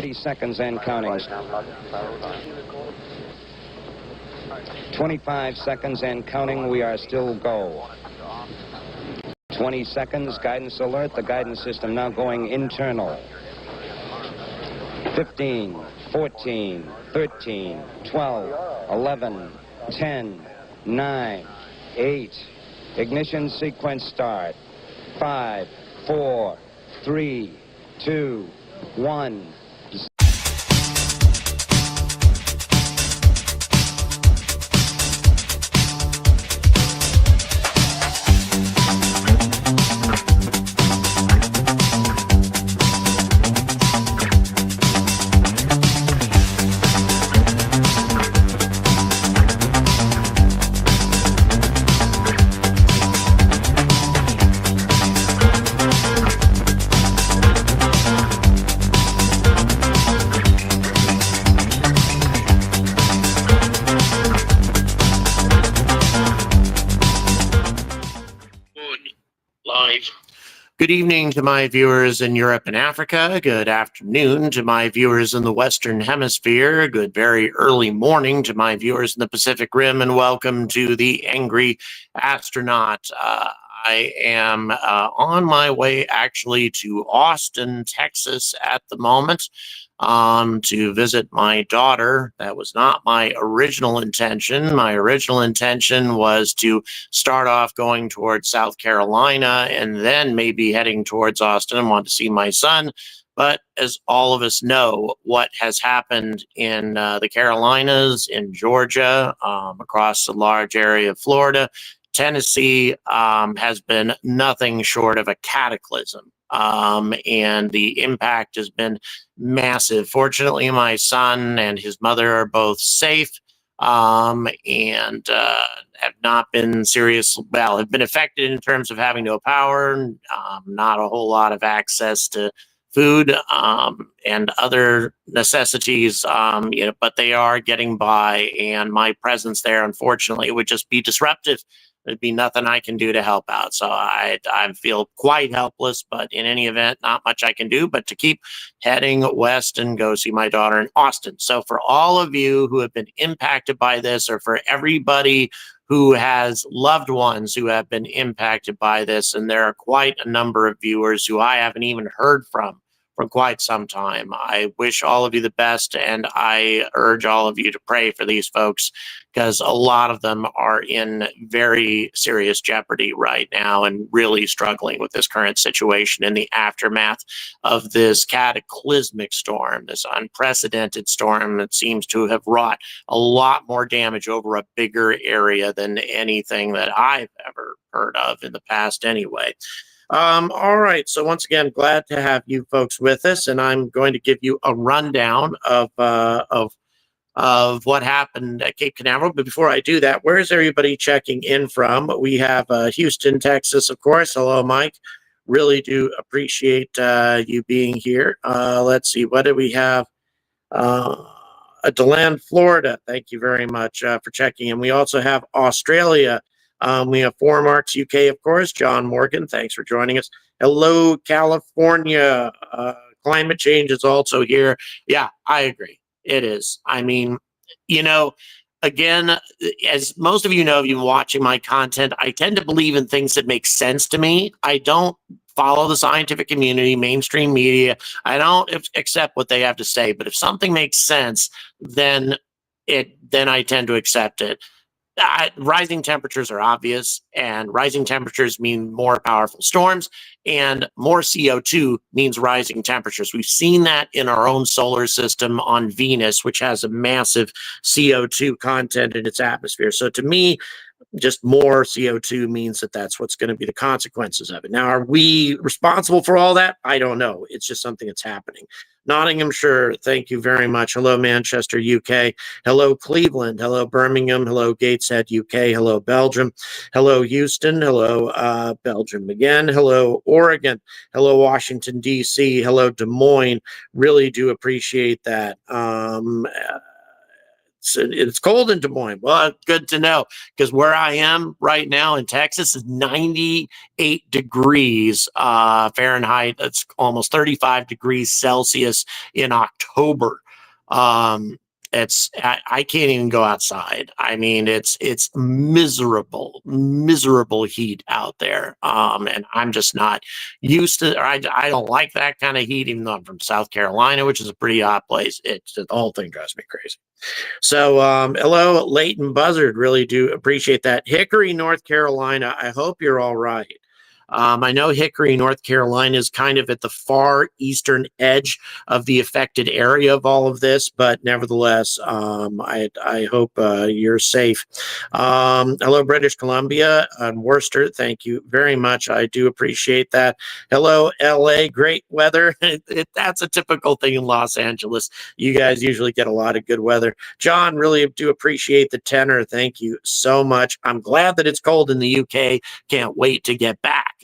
30 seconds and counting. 25 seconds and counting. We are still go. 20 seconds. Guidance alert. The guidance system now going internal. 15, 14, 13, 12, 11, 10, 9, 8. Ignition sequence start. 5, 4, 3, 2, 1. Good evening to my viewers in Europe and Africa. Good afternoon to my viewers in the Western Hemisphere. Good very early morning to my viewers in the Pacific Rim, and welcome to the Angry Astronaut. I am on my way actually to Austin, Texas at the moment to visit my daughter. That was not my original intention. My original intention was to start off going towards South Carolina and then maybe heading towards Austin and want to see my son. But as all of us know, what has happened in the Carolinas, in Georgia, across a large area of Florida, Tennessee has been nothing short of a cataclysm. And the impact has been massive. Fortunately, my son and his mother are both safe and have not been have been affected in terms of having no power, not a whole lot of access to food and other necessities, but they are getting by, and my presence there, unfortunately, would just be disruptive. There'd be nothing I can do to help out. So I feel quite helpless, but in any event, not much I can do but to keep heading west and go see my daughter in Austin. So for all of you who have been impacted by this, or for everybody who has loved ones who have been impacted by this, and there are quite a number of viewers who I haven't even heard from for quite some time, I wish all of you the best, and I urge all of you to pray for these folks, because a lot of them are in very serious jeopardy right now and really struggling with this current situation in the aftermath of this cataclysmic storm, this unprecedented storm that seems to have wrought a lot more damage over a bigger area than anything that I've ever heard of in the past anyway. All right, so once again, glad to have you folks with us, and I'm going to give you a rundown of what happened at Cape Canaveral. But before I do that, where is everybody checking in from? We have Houston, Texas, of course. Hello, Mike. Really do appreciate you being here. Let's see, what do we have? DeLand, Florida. Thank you very much for checking in. We also have Australia. We have Four Marks UK, of course. John Morgan, thanks for joining us. Hello, California. Climate change is also here. Yeah, I agree. It is. I mean, again, as most of you know, if you've been watching my content, I tend to believe in things that make sense to me. I don't follow the scientific community, mainstream media. I don't accept what they have to say. But if something makes sense, then I tend to accept it. Rising temperatures are obvious, and rising temperatures mean more powerful storms, and more CO2 means rising temperatures. We've seen that in our own solar system on Venus, which has a massive CO2 content in its atmosphere. So to me, just more CO2 means that that's what's going to be the consequences of it. Now, are we responsible for all that? I don't know. It's just something that's happening. Nottinghamshire, thank you very much. Hello, Manchester, UK. Hello, Cleveland. Hello, Birmingham. Hello, Gateshead, UK. Hello, Belgium. Hello, Houston. Hello, Belgium again. Hello, Oregon. Hello, Washington, D.C. Hello, Des Moines. Really do appreciate that. it's cold in Des Moines. Well, good to know, because where I am right now in Texas is 98 degrees Fahrenheit. That's almost 35 degrees Celsius in October. I can't even go outside. I mean, it's miserable heat out there. And I'm just not used to, or I don't like that kind of heat, even though I'm from South Carolina, which is a pretty hot place. The whole thing drives me crazy. So, hello, Leighton Buzzard. Really do appreciate that. Hickory, North Carolina. I hope you're all right. I know Hickory, North Carolina is kind of at the far eastern edge of the affected area of all of this, but nevertheless, I hope you're safe. Hello, British Columbia and Worcester. Thank you very much. I do appreciate that. Hello, LA. Great weather. That's a typical thing in Los Angeles. You guys usually get a lot of good weather. John, really do appreciate the tenor. Thank you so much. I'm glad that it's cold in the UK. Can't wait to get back.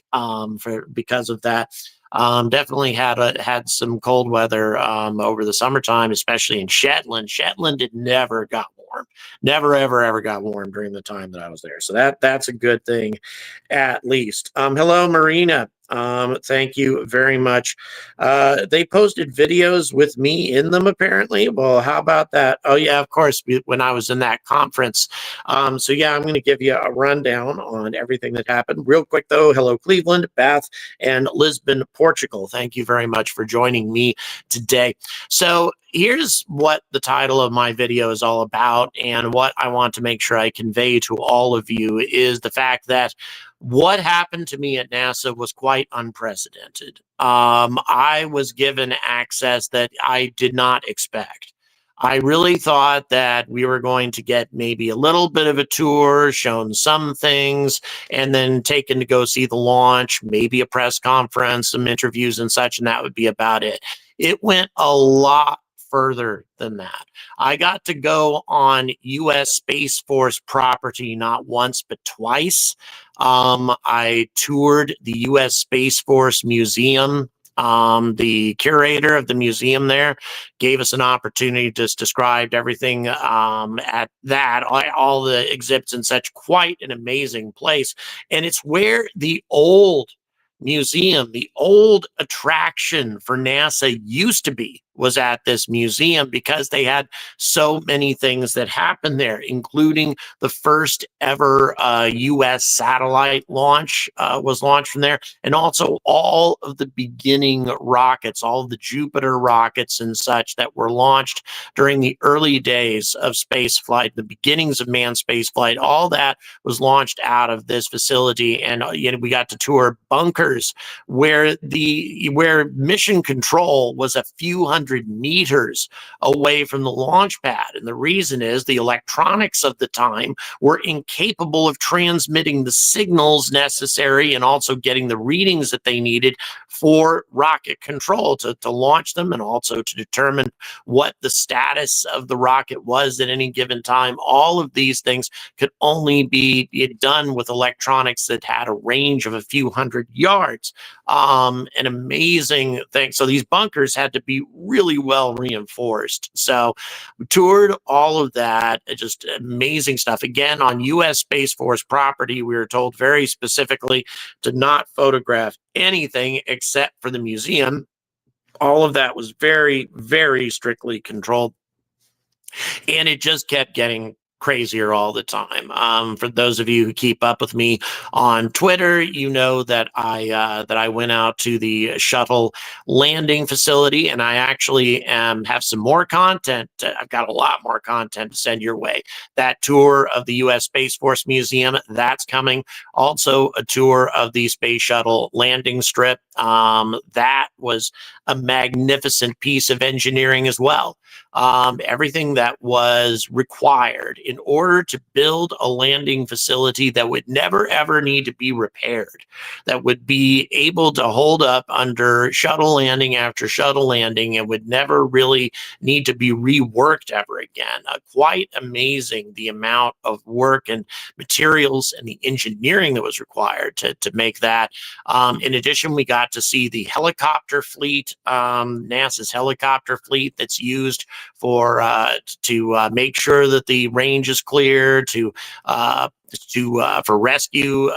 Because of that. Definitely had some cold weather over the summertime, especially in Shetland. Shetland never got warm, never ever got warm during the time that I was there. So that's a good thing, at least. Hello, Marina. Thank you very much. They posted videos with me in them, apparently. Well, how about that? Oh, yeah, of course, when I was in that conference. So, yeah, I'm going to give you a rundown on everything that happened. Real quick, though, hello, Cleveland, Bath, and Lisbon, Portugal. Thank you very much for joining me today. So, here's what the title of my video is all about, and what I want to make sure I convey to all of you is the fact that what happened to me at NASA was quite unprecedented. I was given access that I did not expect. I really thought that we were going to get maybe a little bit of a tour, shown some things, and then taken to go see the launch, maybe a press conference, some interviews and such, and that would be about it. It went a lot further than that. I got to go on U.S. Space Force property not once, but twice. I toured the U.S. Space Force Museum. The curator of the museum there gave us an opportunity to describe everything at that, all the exhibits and such. Quite an amazing place. And it's where the old museum, the old attraction for NASA used to be, was at this museum, because they had so many things that happened there, including the first ever U.S. satellite launch was launched from there, and also all of the beginning rockets, all of the Jupiter rockets and such that were launched during the early days of space flight, the beginnings of manned space flight. All that was launched out of this facility, and we got to tour bunkers where mission control was a few hundred meters away from the launch pad. And the reason is the electronics of the time were incapable of transmitting the signals necessary and also getting the readings that they needed for rocket control to launch them, and also to determine what the status of the rocket was at any given time. All of these things could only be done with electronics that had a range of a few hundred yards. An amazing thing. So these bunkers had to be really well reinforced. So we toured all of that, just amazing stuff. Again, on U.S. Space Force property, we were told very specifically to not photograph anything except for the museum. All of that was very, very strictly controlled. And it just kept getting crazier all the time. For those of you who keep up with me on Twitter, you know that I went out to the shuttle landing facility, and I actually have some more content. I've got a lot more content to send your way. That tour of the U.S. Space Force Museum, that's coming. Also, a tour of the Space Shuttle landing strip. That was a magnificent piece of engineering as well. Everything that was required in order to build a landing facility that would never ever need to be repaired, that would be able to hold up under shuttle landing after shuttle landing and would never really need to be reworked ever again. Quite amazing the amount of work and materials and the engineering that was required to make that. In addition, we got to see the helicopter fleet, NASA's helicopter fleet that's used for to make sure that the range is clear, for rescue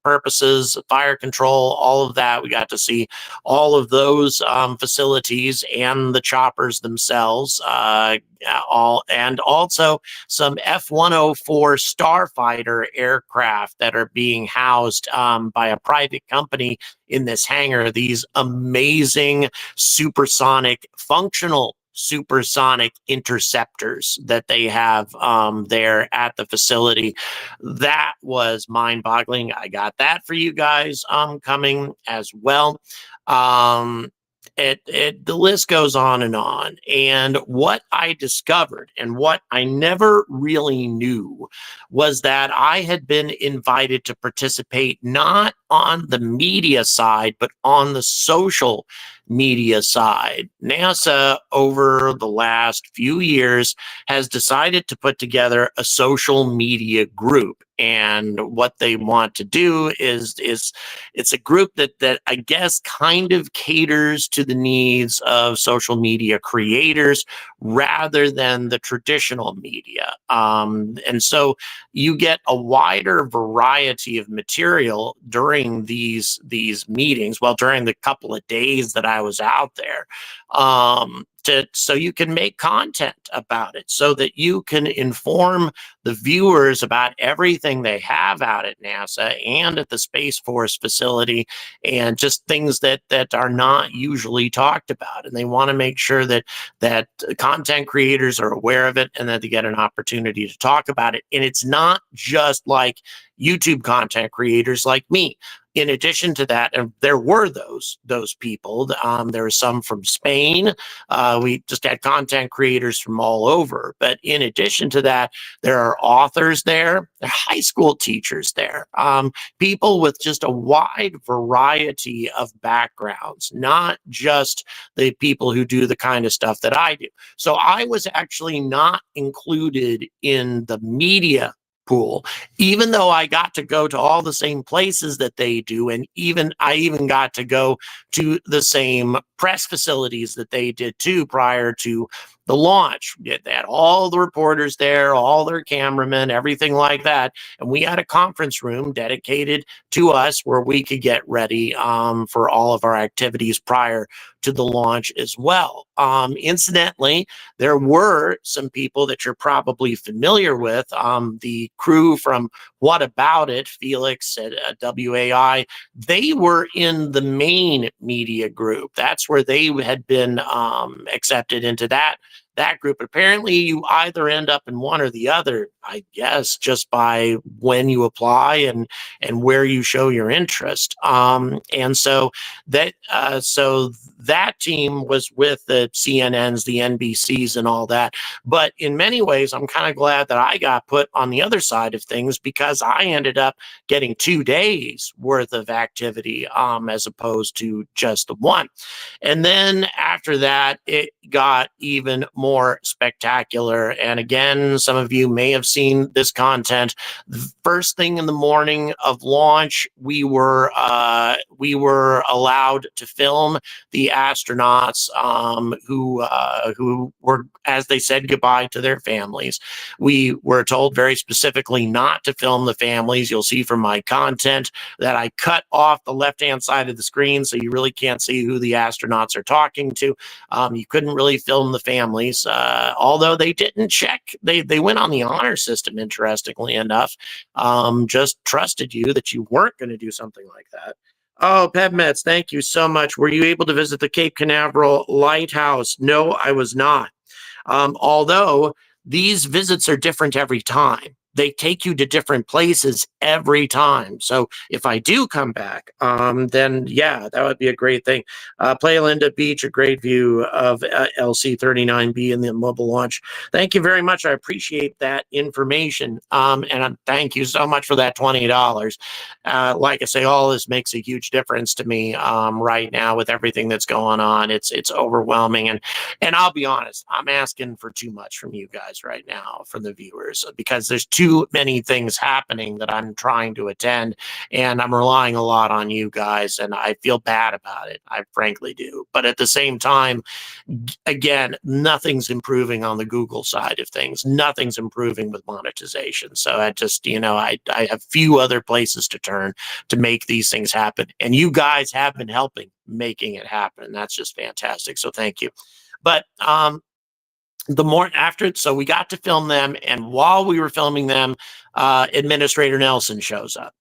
purposes, fire control, all of that. We got to see all of those facilities and the choppers themselves, and also some F-104 starfighter aircraft that are being housed by a private company in this hangar. These amazing functional supersonic interceptors that they have there at the facility. That was mind-boggling. I got that for you guys coming as well. The list goes on. And what I discovered and what I never really knew was that I had been invited to participate not on the media side, but on the social media side. NASA, over the last few years, has decided to put together a social media group. And what they want to do is it's a group that I guess kind of caters to the needs of social media creators rather than the traditional media. And so you get a wider variety of material during these meetings. Well, during the couple of days that I was out there, so you can make content about it, so that you can inform the viewers about everything they have out at NASA and at the Space Force facility, and just things that are not usually talked about. And they want to make sure that content creators are aware of it and that they get an opportunity to talk about it. And it's not just like YouTube content creators like me. In addition to that, and there were those people. There were some from Spain. We just had content creators from all over. But in addition to that, there are authors there, there are high school teachers there, people with just a wide variety of backgrounds, not just the people who do the kind of stuff that I do. So I was actually not included in the media pool, even though I got to go to all the same places that they do, and I even got to go to the same press facilities that they did too prior to the launch. They had all the reporters there, all their cameramen, everything like that, and we had a conference room dedicated to us where we could get ready for all of our activities prior to the launch as well. Incidentally, there were some people that you're probably familiar with. The crew from What About It, Felix at WAI, they were in the main media group. That's where they had been accepted into that group. Apparently, you either end up in one or the other, I guess, just by when you apply and where you show your interest. And so that team was with the CNNs, the NBCs, and all that. But in many ways, I'm kind of glad that I got put on the other side of things, because I ended up getting 2 days worth of activity as opposed to just the one. And then after that, it got even more spectacular. And again, some of you may have seen this content. The first thing in the morning of launch, we were allowed to film the astronauts who were, as they said goodbye to their families. We were told very specifically not to film the families. You'll see from my content that I cut off the left-hand side of the screen, so you really can't see who the astronauts are talking to. You couldn't really film the families, although they didn't check. They went on the honor system, interestingly enough. Just trusted you that you weren't going to do something like that. Oh, PebMeds, thank you so much. Were you able to visit the Cape Canaveral Lighthouse? No, I was not. Although these visits are different every time. they take you to different places every time. So if I do come back, then yeah, that would be a great thing. Playa Linda Beach, a great view of LC-39B in the mobile launch. Thank you very much. I appreciate that information. And thank you so much for that $20. Like I say, all this makes a huge difference to me right now with everything that's going on. It's overwhelming. And I'll be honest, I'm asking for too much from you guys right now, from the viewers, because there's too many things happening that I'm trying to attend, and I'm relying a lot on you guys, and I feel bad about it. I frankly do. But at the same time, again, nothing's improving on the Google side of things. Nothing's improving with monetization. So I just, I have few other places to turn to make these things happen. And you guys have been helping making it happen. And that's just fantastic. So thank you. But the more after, so we got to film them. And while we were filming them, Administrator Nelson shows up.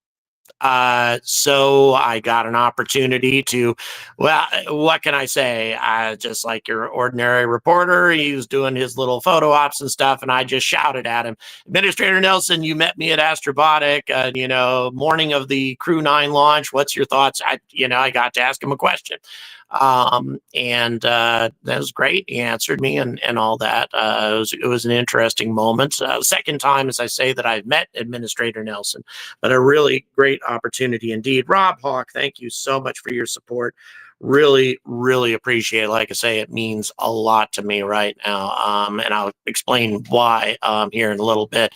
So I got an opportunity to, well, what can I say? Just like your ordinary reporter, he was doing his little photo ops and stuff, and I just shouted at him, Administrator Nelson, you met me at Astrobotic, morning of the Crew 9 launch. What's your thoughts? I got to ask him a question. And that was great. He answered me and all that. It was an interesting moment. Second time, as I say, that I've met Administrator Nelson, but a really great opportunity indeed. Rob Hawk, thank you so much for your support. Really, really appreciate it. Like I say, it means a lot to me right now. And I'll explain why here in a little bit.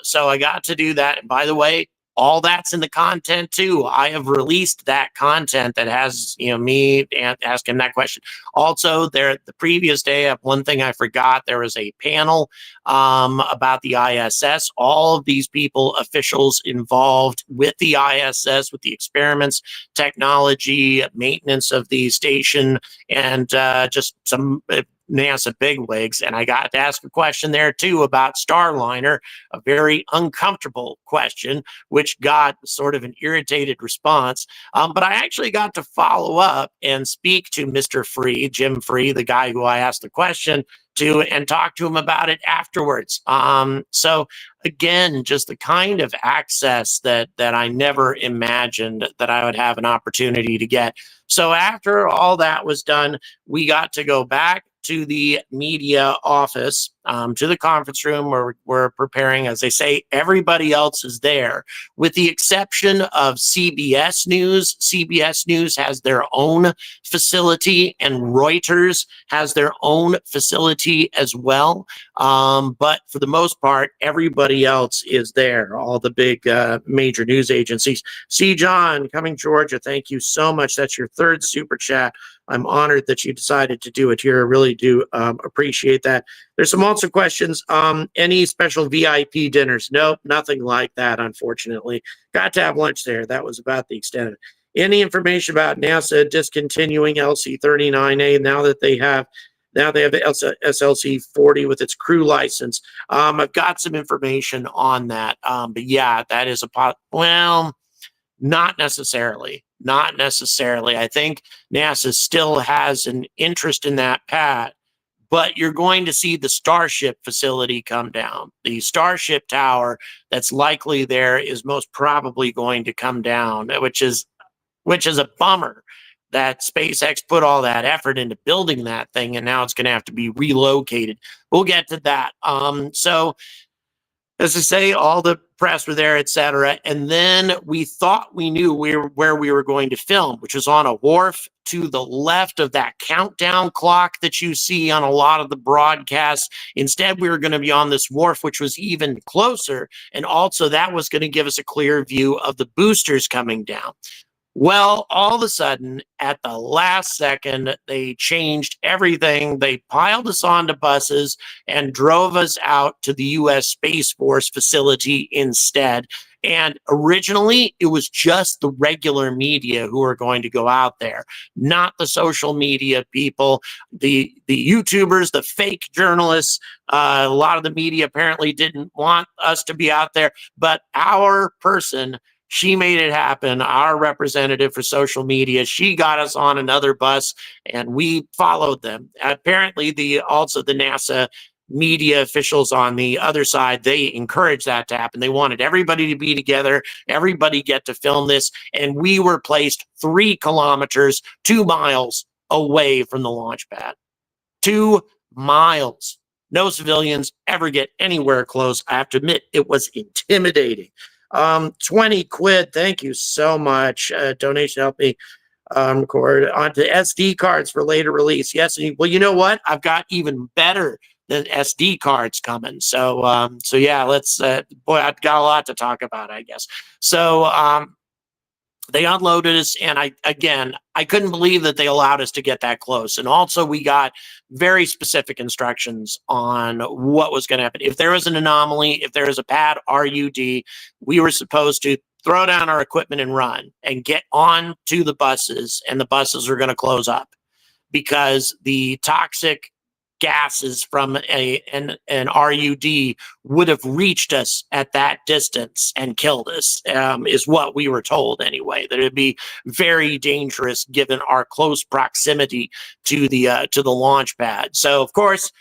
So I got to do that. And by the way, all that's in the content too. I have released that content that has, me asking that question. Also, the previous day, one thing I forgot, there was a panel about the ISS. All of these people, officials involved with the ISS, with the experiments, technology, maintenance of the station, and just some NASA bigwigs. And I got to ask a question there too about Starliner, a very uncomfortable question, which got sort of an irritated response. But I actually got to follow up and speak to Mr. Free, Jim Free, the guy who I asked the question to, and talk to him about it afterwards. So again, just the kind of access that I never imagined that I would have an opportunity to get. So after all that was done, we got to go back to the media office, to the conference room where we're preparing. As they say, everybody else is there, with the exception of CBS News. CBS News has their own facility, and Reuters has their own facility as well. But for the most part, everybody else is there, all the big major news agencies. C. John, Coming Georgia, thank you so much. That's your third super chat. I'm honored that you decided to do it here. I really do appreciate that. There's some also questions. Any special VIP dinners? Nope, nothing like that, unfortunately. Got to have lunch there. That was about the extent of it. Any information about NASA discontinuing LC-39A now that they have SLC 40 with its crew license? I've got some information on that. But yeah, that is not necessarily. Not necessarily. I think NASA still has an interest in that path, but you're going to see the Starship facility come down. The Starship tower that's likely there is most probably going to come down, which is a bummer that SpaceX put all that effort into building that thing, and now it's going to have to be relocated. We'll get to that. So as I say, all the press were there, etc. And then we thought we knew where we were going to film, which was on a wharf to the left of that countdown clock that you see on a lot of the broadcasts. Instead, we were going to be on this wharf, which was even closer. And also that was going to give us a clear view of the boosters coming down. Well, all of a sudden, at the last second, they changed everything. They piled us onto buses and drove us out to the U.S. Space Force facility instead. And originally, it was just the regular media who were going to go out there, not the social media people, the YouTubers, the fake journalists. A lot of the media apparently didn't want us to be out there, but our person, she made it happen. Our representative for social media, she got us on another bus and we followed them. Apparently, also the NASA media officials on the other side, they encouraged that to happen. They wanted everybody to be together, everybody get to film this, and we were placed 3 kilometers, 2 miles away from the launch pad. 2 miles. No civilians ever get anywhere close. I have to admit, it was intimidating. 20 quid. Thank you so much. Donation helped me record onto SD cards for later release. Yes. Well, you know what? I've got even better than SD cards coming. So, yeah, let's, boy, I've got a lot to talk about, I guess. So, they unloaded us, and I couldn't believe that they allowed us to get that close. And also, we got very specific instructions on what was going to happen. If there was an anomaly, if there was a bad RUD, we were supposed to throw down our equipment and run and get on to the buses, and the buses are going to close up because the toxic gases from an RUD would have reached us at that distance and killed us, is what we were told anyway, that it'd be very dangerous given our close proximity to the launch pad. So, of course,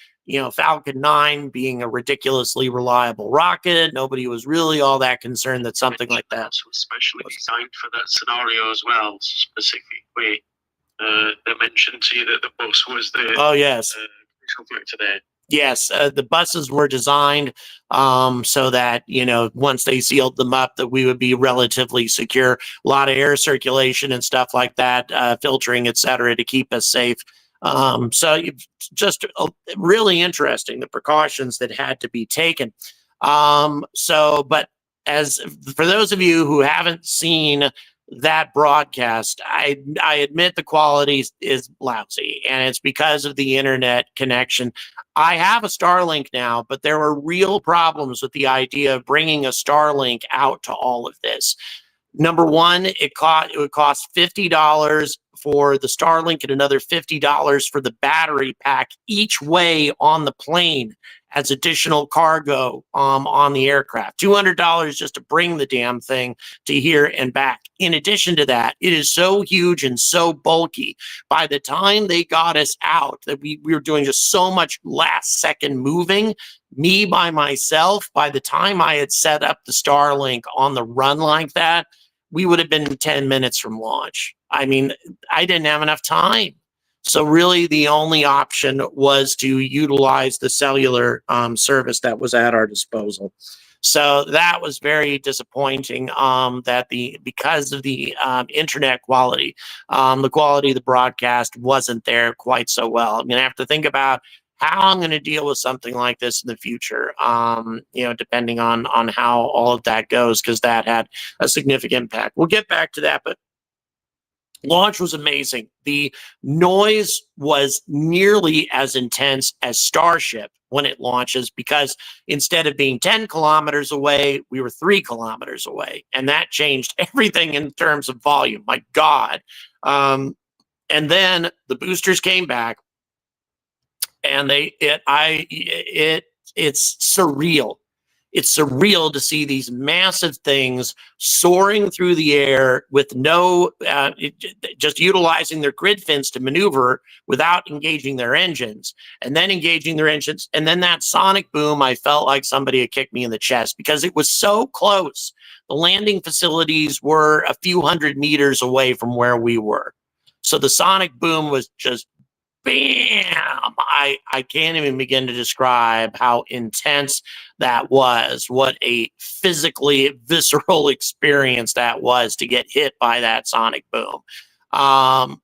Falcon 9 being a ridiculously reliable rocket, nobody was really all that concerned that something like that was specially designed for that scenario as well, specifically. They mentioned to you that the bus was the factor there. Yes, the buses were designed so that, once they sealed them up, that we would be relatively secure. A lot of air circulation and stuff like that, filtering, et cetera, to keep us safe. So just really interesting, the precautions that had to be taken. But as for those of you who haven't seen that broadcast, I admit the quality is lousy, and it's because of the internet connection. I have a Starlink now, but there were real problems with the idea of bringing a Starlink out to all of this. Number one, it would cost $50 for the Starlink and another $50 for the battery pack each way on the plane as additional cargo on the aircraft. $200 just to bring the damn thing to here and back. In addition to that, it is so huge and so bulky. By the time they got us out, that we were doing just so much last second moving. Me by myself, by the time I had set up the Starlink on the run like that, we would have been 10 minutes from launch. I mean, I didn't have enough time. So really the only option was to utilize the cellular service that was at our disposal. So that was very disappointing because of the internet quality, the quality of the broadcast wasn't there quite so well. I'm going to have to think about how I'm going to deal with something like this in the future, depending on how all of that goes, because that had a significant impact. We'll get back to that, but launch was amazing. The noise was nearly as intense as Starship when it launches, because instead of being 10 kilometers away, we were 3 kilometers away. And that changed everything in terms of volume. My God. And then the boosters came back, and it's surreal. It's surreal to see these massive things soaring through the air with just utilizing their grid fins to maneuver without engaging their engines, and then engaging their engines. And then that sonic boom, I felt like somebody had kicked me in the chest because it was so close. The landing facilities were a few hundred meters away from where we were. So the sonic boom was just bam! I can't even begin to describe how intense that was, what a physically visceral experience that was to get hit by that sonic boom.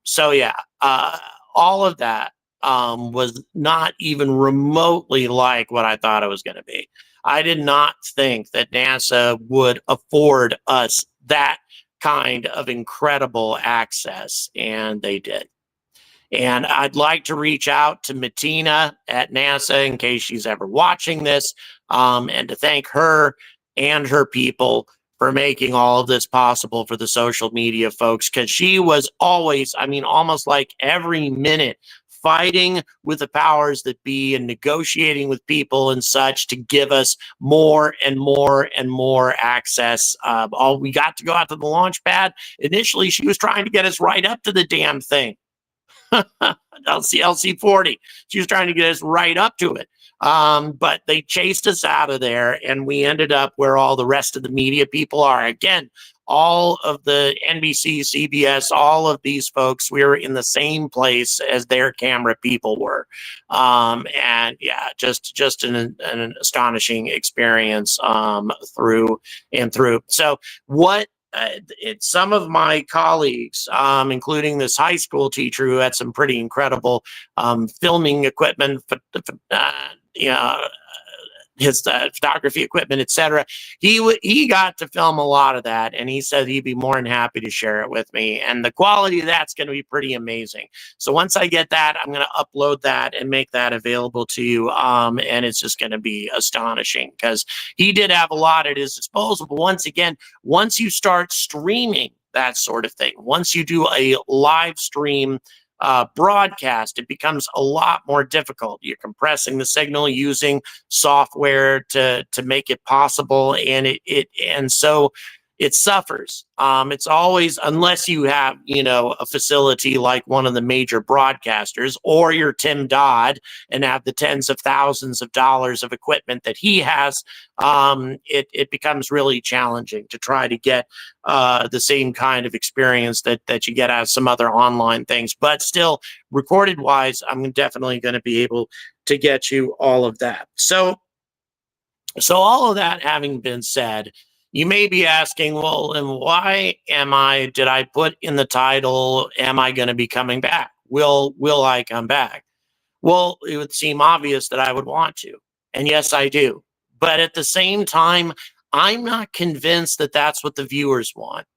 So yeah, all of that was not even remotely like what I thought it was going to be. I did not think that NASA would afford us that kind of incredible access, and they did. And I'd like to reach out to Martina at NASA in case she's ever watching this, and to thank her and her people for making all of this possible for the social media folks, because she was always, almost like every minute, fighting with the powers that be and negotiating with people and such to give us more and more and more access. We got to go out to the launch pad. Initially, she was trying to get us right up to the damn thing. LC40. She was trying to get us right up to it. But they chased us out of there, and we ended up where all the rest of the media people are. Again, all of the NBC, CBS, all of these folks, we were in the same place as their camera people were. And yeah, just an astonishing experience through and through. So what some of my colleagues, including this high school teacher who had some pretty incredible filming equipment, his photography equipment, etc. He got to film a lot of that, and he said he'd be more than happy to share it with me. And the quality of that's going to be pretty amazing. So once I get that, I'm going to upload that and make that available to you. And it's just going to be astonishing because he did have a lot at his disposal. But once again, once you start streaming that sort of thing, once you do a live stream broadcast, it becomes a lot more difficult. You're compressing the signal using software to make it possible, and so it suffers. It's always, unless you have, a facility like one of the major broadcasters, or you're Tim Dodd and have the tens of thousands of dollars of equipment that he has, it becomes really challenging to try to get the same kind of experience that you get out of some other online things. But still, recorded wise, I'm definitely going to be able to get you all of that. So all of that having been said, you may be asking, well, and why did I put in the title, am I going to be coming back? Will I come back? Well, it would seem obvious that I would want to. And yes, I do. But at the same time, I'm not convinced that that's what the viewers want.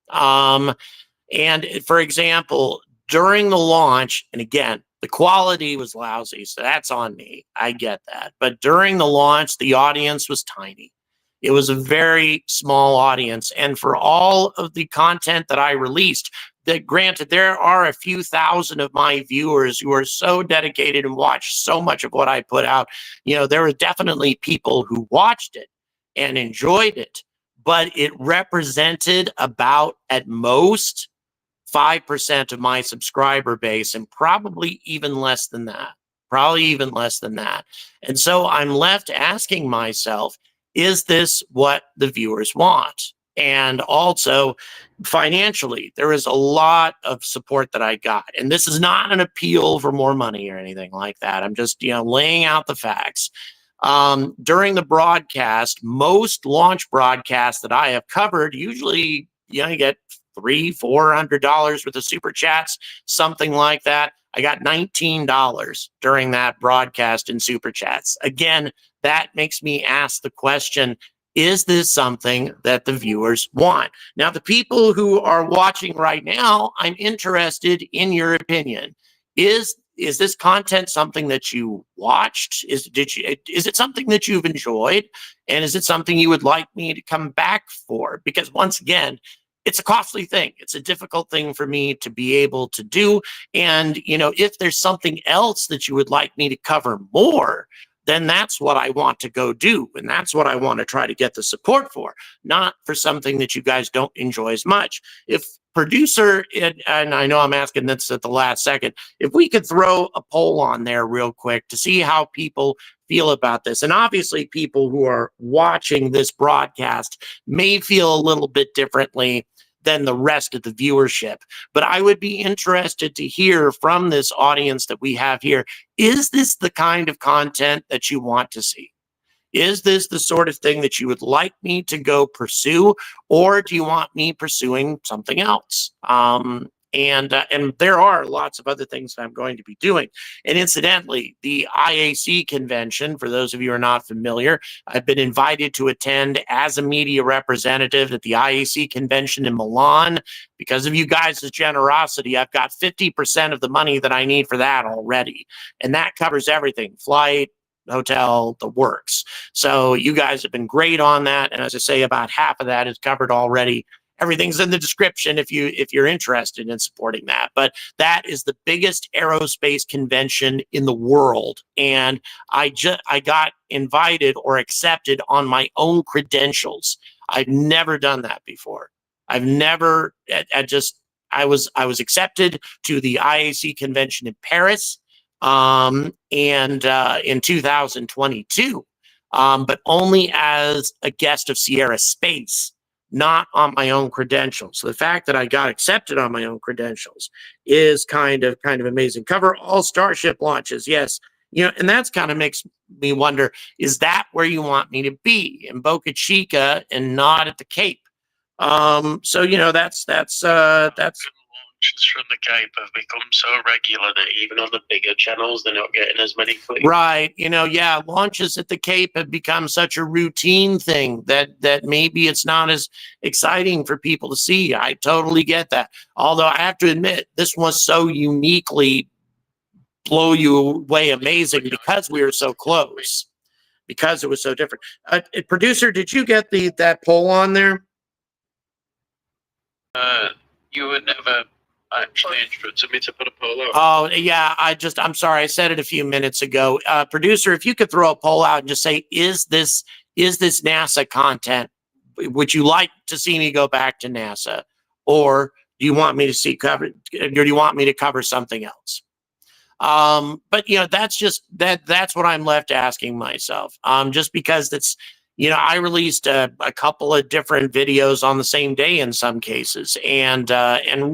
And for example, during the launch, and again, the quality was lousy, so that's on me. I get that. But during the launch, the audience was tiny. It was a very small audience. And for all of the content that I released, that granted, there are a few thousand of my viewers who are so dedicated and watch so much of what I put out. There were definitely people who watched it and enjoyed it, but it represented about, at most, 5% of my subscriber base, and probably even less than that. And so I'm left asking myself, is this what the viewers want? And also, financially, there is a lot of support that I got. And this is not an appeal for more money or anything like that. I'm just, laying out the facts. During the broadcast, most launch broadcasts that I have covered, usually, you get $300-400 worth of super chats, something like that. I got $19 during that broadcast in super chats. Again, that makes me ask the question, is this something that the viewers want? Now, the people who are watching right now, I'm interested in your opinion. Is this content something that you watched? Is it something that you've enjoyed? And is it something you would like me to come back for? Because once again, it's a costly thing. It's a difficult thing for me to be able to do. And, if there's something else that you would like me to cover more, then that's what I want to go do. And that's what I want to try to get the support for, not for something that you guys don't enjoy as much. If producer, and I know I'm asking this at the last second, if we could throw a poll on there real quick to see how people feel about this. And obviously people who are watching this broadcast may feel a little bit differently than the rest of the viewership. But I would be interested to hear from this audience that we have here, is this the kind of content that you want to see? Is this the sort of thing that you would like me to go pursue, or do you want me pursuing something else? And there are lots of other things that I'm going to be doing. And incidentally, the IAC convention, for those of you who are not familiar, I've been invited to attend as a media representative at the IAC convention in Milan. Because of you guys' generosity, I've got 50% of the money that I need for that already. And that covers everything: flight, hotel, the works. So you guys have been great on that. And as I say, about half of that is covered already. Everything's in the description if you're interested in supporting that. But that is the biggest aerospace convention in the world. And I got invited or accepted on my own credentials. I've never done that before. I've never, I was accepted to the IAC convention in Paris. and in 2022, but only as a guest of Sierra Space, not on my own credentials. So the fact that I got accepted on my own credentials is kind of amazing. Cover all Starship launches, yes. And that's kind of makes me wonder, is that where you want me to be, in Boca Chica and not at the Cape? So that's launches from the Cape have become so regular that even on the bigger channels, they're not getting as many clicks. Right. Yeah, launches at the Cape have become such a routine thing that maybe it's not as exciting for people to see. I totally get that. Although I have to admit, this was so uniquely blow you away amazing because we were so close, because it was so different. Producer, did you get that poll on there? You would never actually instructed me to put a poll out. Oh, yeah, I'm sorry, I said it a few minutes ago. Producer, if you could throw a poll out and just say, is this NASA content? Would you like to see me go back to NASA? Or do you want me to cover something else? But that's what I'm left asking myself. Just because I released a couple of different videos on the same day in some cases, and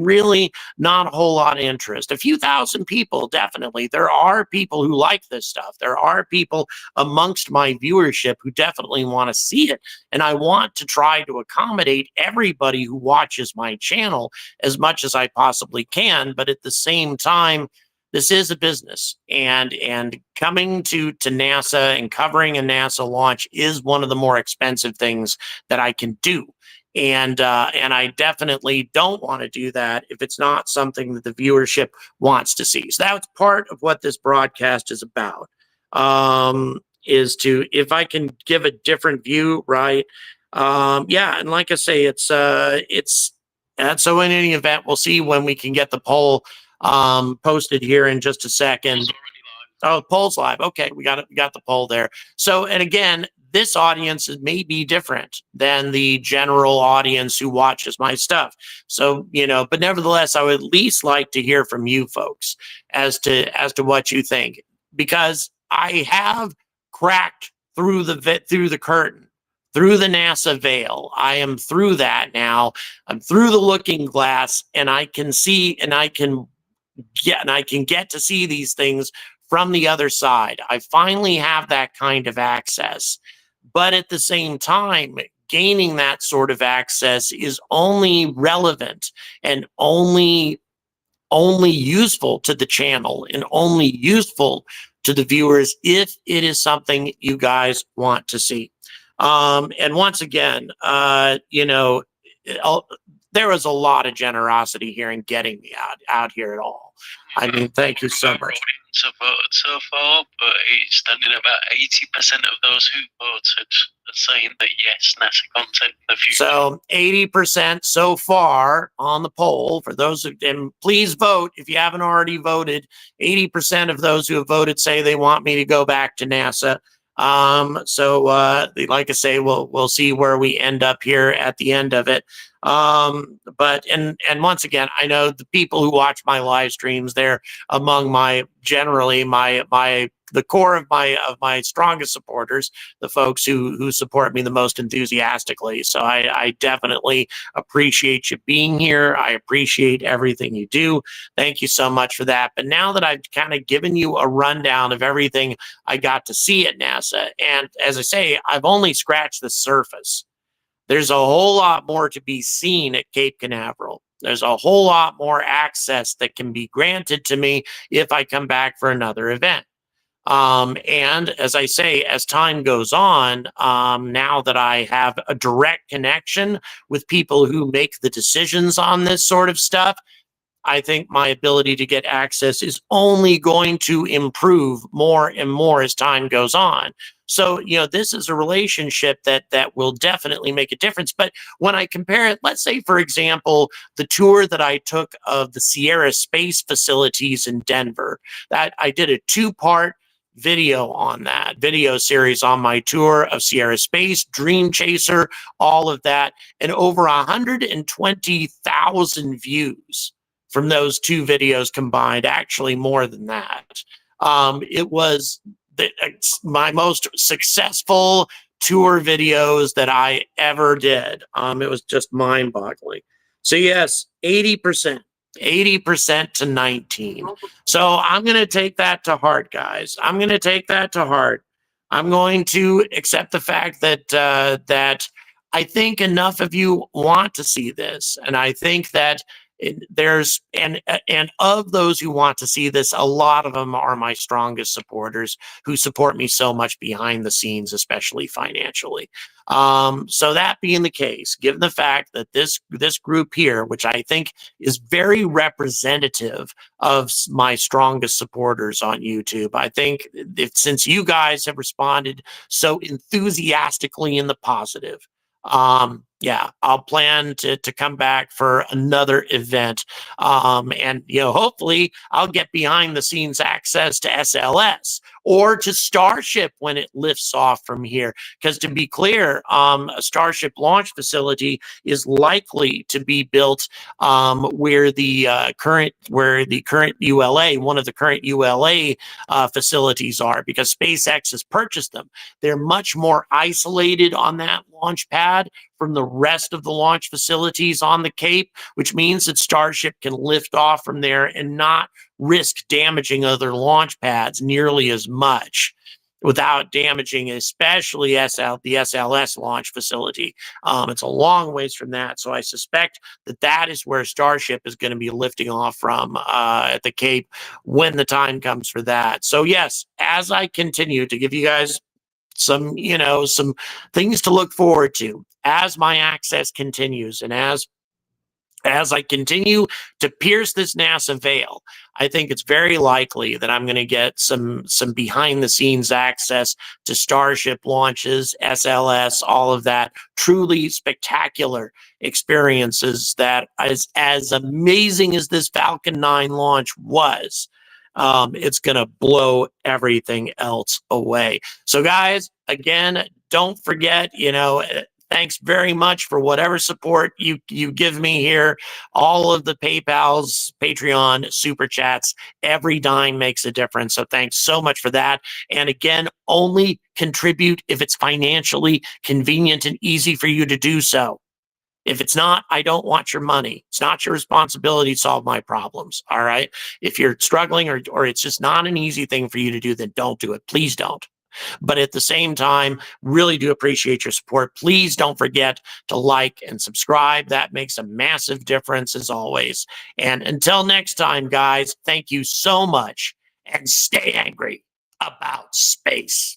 really not a whole lot of interest. A few thousand people, definitely. There are people who like this stuff. There are people amongst my viewership who definitely want to see it, and I want to try to accommodate everybody who watches my channel as much as I possibly can. But at the same time, this is a business, and coming to NASA and covering a NASA launch is one of the more expensive things that I can do. And I definitely don't want to do that if it's not something that the viewership wants to see. So that's part of what this broadcast is about, is to, if I can give a different view, right? Yeah, and like I say, it's and so in any event, we'll see when we can get the poll posted here in just a second. Oh, poll's live. Okay, we got the poll there. So, and again, this audience may be different than the general audience who watches my stuff. So, but nevertheless, I would at least like to hear from you folks as to what you think, because I have cracked through the curtain, through the NASA veil. I am through that now. I'm through the looking glass, and I can see, and I can get to see these things from the other side. I finally have that kind of access. But at the same time, gaining that sort of access is only relevant and only useful to the channel and only useful to the viewers if it is something you guys want to see. And once again, there was a lot of generosity here in getting me out here at all. I mean, thank you so much. Have voted so far, but it's standing about 80% of those who voted are saying that yes, NASA content in the future. So 80% so far on the poll. For those and please vote if you haven't already voted. 80% of those who have voted say they want me to go back to NASA. So like I say, we'll see where we end up here at the end of it. But once again, I know the people who watch my live streams, they're among the core of my strongest supporters, the folks who support me the most enthusiastically. So I definitely appreciate you being here. I appreciate everything you do. Thank you so much for that. But now that I've kind of given you a rundown of everything I got to see at NASA, and as I say, I've only scratched the surface. There's a whole lot more to be seen at Cape Canaveral. There's a whole lot more access that can be granted to me if I come back for another event. And as I say, as time goes on, now that I have a direct connection with people who make the decisions on this sort of stuff, I think my ability to get access is only going to improve more and more as time goes on. So, this is a relationship that will definitely make a difference. But when I compare it, let's say, for example, the tour that I took of the Sierra Space facilities in Denver, that I did a 2-part video on that video series on my tour of Sierra Space, Dream Chaser, all of that, and over 120,000 views from those 2 videos combined, actually more than that. It was my most successful tour videos that I ever did. It was just mind-boggling. So yes, 80%. 80% to 19. So I'm going to take that to heart, guys. I'm going to take that to heart. I'm going to accept the fact that that I think enough of you want to see this, and I think that there's and of those who want to see this, a lot of them are my strongest supporters who support me so much behind the scenes, especially financially. So that being the case, given the fact that this group here, which I think is very representative of my strongest supporters on YouTube, I think since you guys have responded so enthusiastically in the positive, yeah, I'll plan to come back for another event. And, hopefully I'll get behind the scenes access to SLS or to Starship when it lifts off from here. Because to be clear, a Starship launch facility is likely to be built where the current ULA, one of the current ULA facilities are, because SpaceX has purchased them. They're much more isolated on that launch pad from the rest of the launch facilities on the Cape, which means that Starship can lift off from there and not risk damaging other launch pads nearly as much without damaging, especially the SLS launch facility. It's a long ways from that. So I suspect that is where Starship is going to be lifting off from at the Cape when the time comes for that. So yes, as I continue to give you guys some things to look forward to as my access continues, and as I continue to pierce this NASA veil, I think it's very likely that I'm going to get some behind the scenes access to Starship launches, SLS, all of that truly spectacular experiences that as amazing as this Falcon 9 launch was, it's going to blow everything else away. So guys, again, don't forget, thanks very much for whatever support you give me here. All of the PayPals, Patreon, Super Chats, every dime makes a difference. So thanks so much for that. And again, only contribute if it's financially convenient and easy for you to do so. If it's not, I don't want your money. It's not your responsibility to solve my problems. All right. If you're struggling or it's just not an easy thing for you to do, then don't do it. Please don't. But at the same time, really do appreciate your support. Please don't forget to like and subscribe. That makes a massive difference as always. And until next time, guys, thank you so much and stay angry about space.